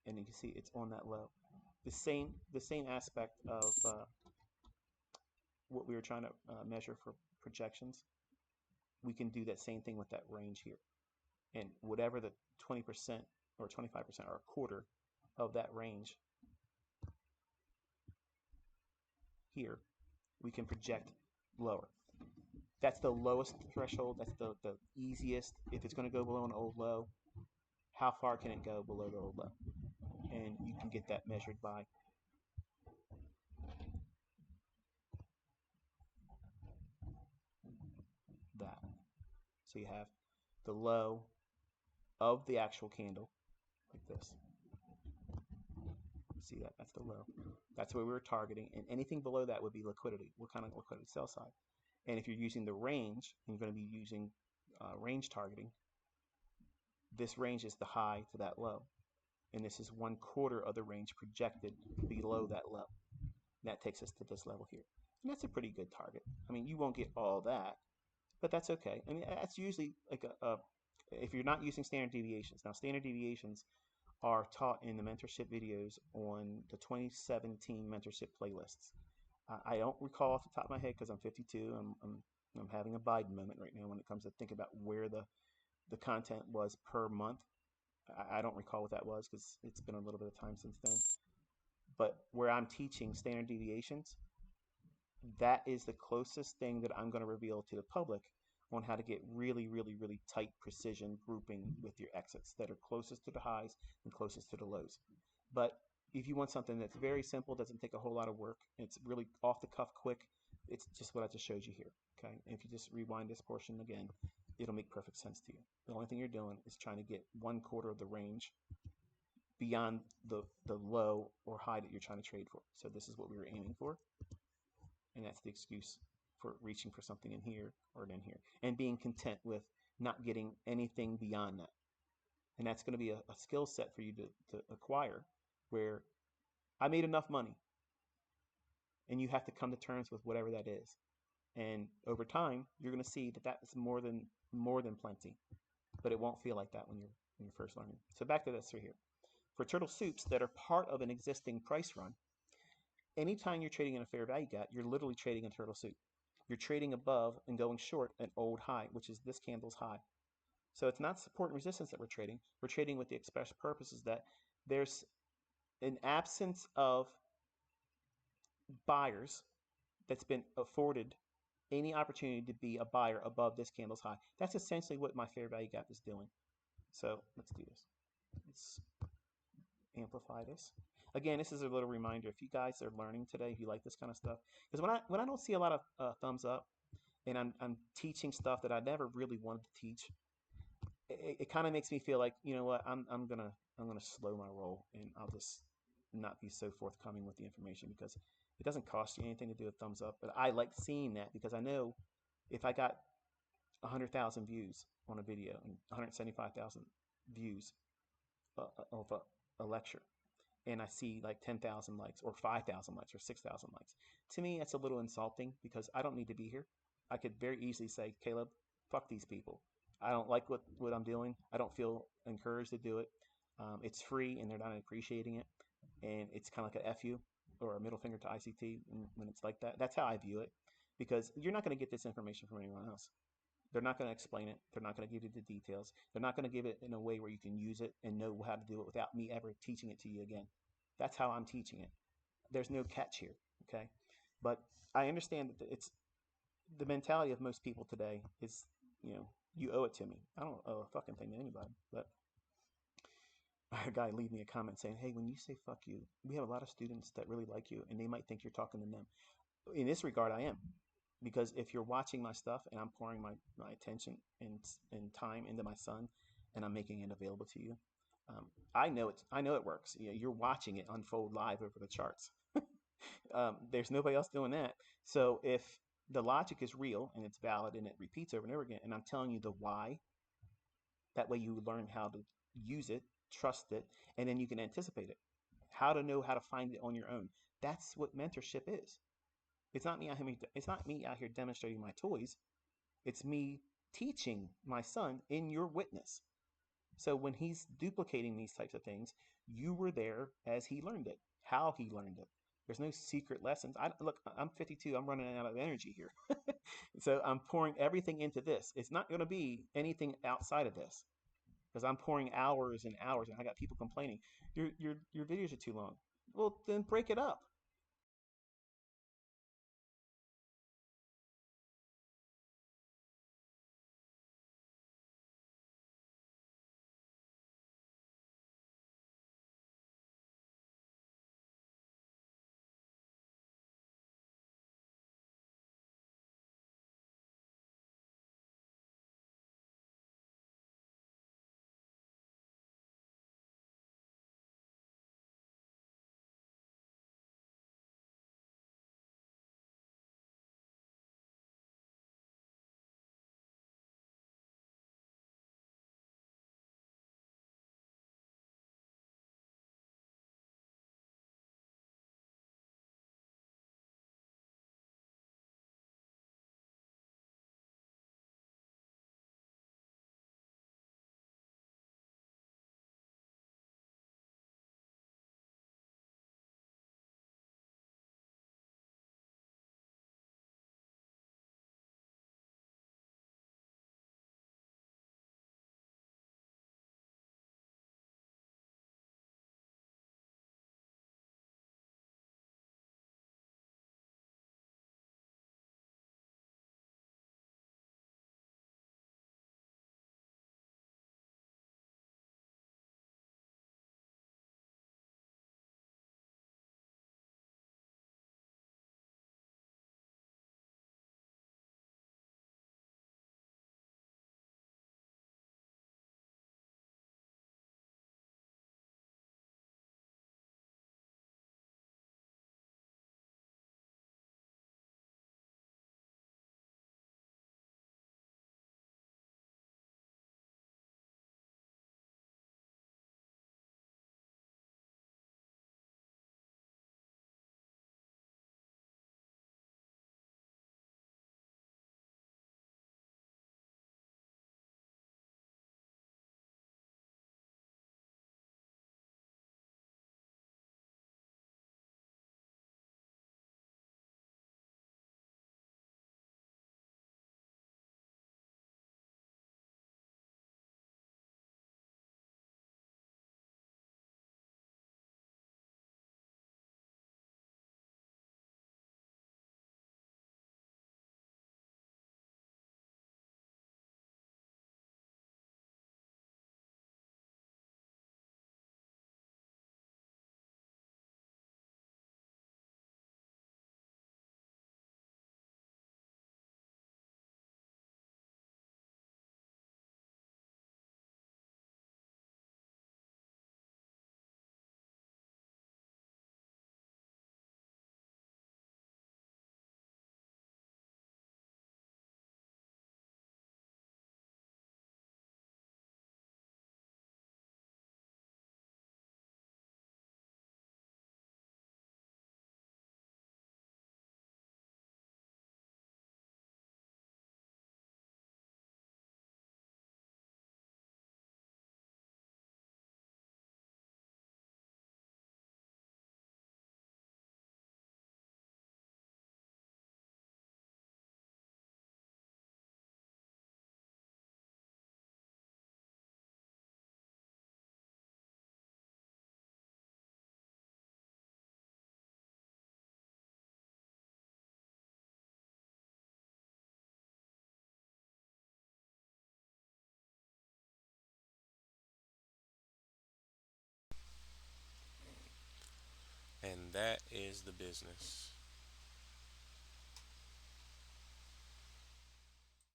and you can see it's on that low. The same aspect of what we were trying to measure for projections. We can do that same thing with that range here, and whatever the 20% or 25% or a quarter of that range here, we can project lower. That's the lowest threshold. That's the easiest. If it's going to go below an old low, how far can it go below the old low? And you can get that measured by that. So you have the low of the actual candle, like this. See that? That's the low. That's what we were targeting. And anything below that would be liquidity. What kind of liquidity? Sell side. And if you're using the range, and you're going to be using range targeting, this range is the high to that low. And this is 1/4 of the range projected below that low. That takes us to this level here. And that's a pretty good target. I mean, you won't get all that, but that's okay. I mean, that's usually like if you're not using standard deviations. Now, standard deviations are taught in the mentorship videos on the 2017 mentorship playlists. I don't recall off the top of my head because I'm 52. I'm having a Biden moment right now when it comes to think about where the content was per month. I don't recall what that was because it's been a little bit of time since then. But where I'm teaching standard deviations, that is the closest thing that I'm going to reveal to the public on how to get really, really, really tight precision grouping with your exits that are closest to the highs and closest to the lows. But if you want something that's very simple, doesn't take a whole lot of work, it's really off the cuff quick, it's just what I just showed you here. Okay, and if you just rewind this portion again, it'll make perfect sense to you. The only thing you're doing is trying to get 1/4 of the range beyond the low or high that you're trying to trade for. So this is what we were aiming for, and that's the excuse for reaching for something in here or in here, and being content with not getting anything beyond that. And that's going to be a skill set for you to acquire, where I made enough money, and you have to come to terms with whatever that is. And over time, you're going to see that that's more than plenty, but it won't feel like that when you're first learning. So back to this right here. For turtle soups that are part of an existing price run, anytime you're trading in a fair value gap, you're literally trading a turtle soup. You're trading above and going short an old high, which is this candle's high. So it's not support and resistance that we're trading. We're trading with the express purposes that there's an absence of buyers that's been afforded any opportunity to be a buyer above this candle's high. That's essentially what my fair value gap is doing. So let's do this. Let's amplify this. Again, this is a little reminder. If you guys are learning today, if you like this kind of stuff, because when I don't see a lot of thumbs up, and I'm teaching stuff that I never really wanted to teach, it kind of makes me feel like, you know what, I'm gonna slow my roll, and I'll just not be so forthcoming with the information, because it doesn't cost you anything to do a thumbs up. But I like seeing that, because I know if I got 100,000 views on a video and 175,000 views of a lecture, and I see like 10,000 likes or 5,000 likes or 6,000 likes, to me that's a little insulting, because I don't need to be here. I could very easily say, Caleb, fuck these people. I don't like what I'm doing. I don't feel encouraged to do it. It's free and they're not appreciating it. And it's kind of like a F you or a middle finger to ICT when it's like that. That's how I view it, because you're not going to get this information from anyone else. They're not going to explain it. They're not going to give you the details. They're not going to give it in a way where you can use it and know how to do it without me ever teaching it to you again. That's how I'm teaching it. There's no catch here, okay? But I understand that it's the mentality of most people today is, you owe it to me. I don't owe a fucking thing to anybody. But I had a guy leave me a comment saying, hey, when you say fuck you, we have a lot of students that really like you, and they might think you're talking to them. In this regard, I am. Because if you're watching my stuff and I'm pouring my attention and time into my son, and I'm making it available to you, I know it works. You're watching it unfold live over the charts. There's nobody else doing that. So if the logic is real and it's valid and it repeats over and over again, and I'm telling you the why, that way you learn how to use it, trust it, and then you can anticipate it. How to know how to find it on your own. That's what mentorship is. It's not me out here demonstrating my toys. It's me teaching my son in your witness. So when he's duplicating these types of things, you were there as he learned it, how he learned it. There's no secret lessons. Look, I'm 52. I'm running out of energy here. So I'm pouring everything into this. It's not going to be anything outside of this because I'm pouring hours and hours, and I got people complaining. Your videos are too long. Well, then break it up. And that is the business.